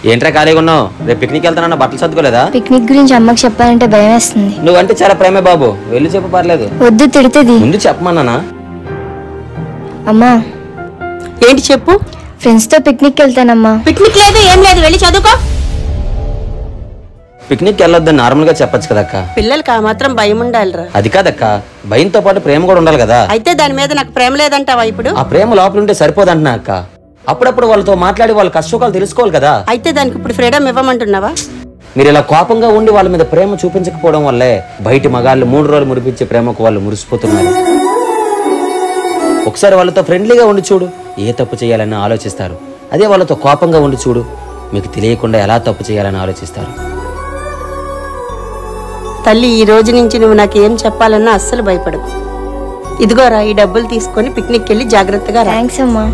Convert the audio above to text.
ఏంట్రా ఖాళీగా ఉన్నావు? రేపు పిక్నిక్ వెళ్తానన్నా బట్టలు సర్దుకోలేదా? పిక్నిక్ గురించి అమ్మకి చెప్పాలంటే భయం వేస్తుంది. నువ్వంటే చాలా ప్రేమే బాబు, వెళ్ళి చెప్పు పర్లేదు. వద్దు, తిడుతుంది. ముందు చెప్పమన్నానా? అమ్మా ఏంటి చెప్పు. ఫ్రెండ్స్ తో పిక్నిక్ వెళ్తానమ్మా. పిక్నిక్ లేదు, ఏం లేదు, వెళ్ళి చదువుకో. పిక్నిక్ వెళ్ళొద్దని నార్మల్ గా చెప్పొచ్చు కదక్క. పిల్లలకి ఆ మాత్రం భయం ఉండాలిరా. అది కాదక్క, భయంతో పాటు ప్రేమ కూడా ఉండాలి కదా. అయితే దాని మీద నాకు ప్రేమ లేదంటావా ఇప్పుడు? ఆ ప్రేమ లోపల ఉంటే సరిపోదంటున్నా అక్క. అప్పుడప్పుడు వాళ్ళతో మాట్లాడి వాళ్ళ కష్టసుఖాలు తెలుసుకోవాలి కదా. అయితే దానికి ఇప్పుడు ఫ్రీడమ్ ఇవ్వమంటున్నావా? మీరు ఇలా కోపంగా ఉండి వాళ్ళ మీద ప్రేమ చూపించకపోవడం వల్లే బయటి మగాళ్ళు 3 రోజులు మురిపించే ప్రేమకు వాళ్ళు మురిసిపోతున్నారు. ఒకసారి వాళ్ళతో ఫ్రెండ్లీగా ఉండి చూడు, ఏ తప్పు చేయాలని ఆలోచిస్తారు. అదే వాళ్ళతో కోపంగా ఉండి చూడు, మీకు తెలియకుండా ఎలా తప్పు చేయాలని ఆలోచిస్తారు. తల్లి, ఈ రోజు నుంచి నువ్వు నాకు ఏం చెప్పాలన్నా అస్సలు భయపడకు. ఇదిగోరా, ఈ డబ్బులు తీసుకొని పిక్నిక్ వెళ్ళి జాగ్రత్తగా రా. థ్యాంక్స్ అమ్మా.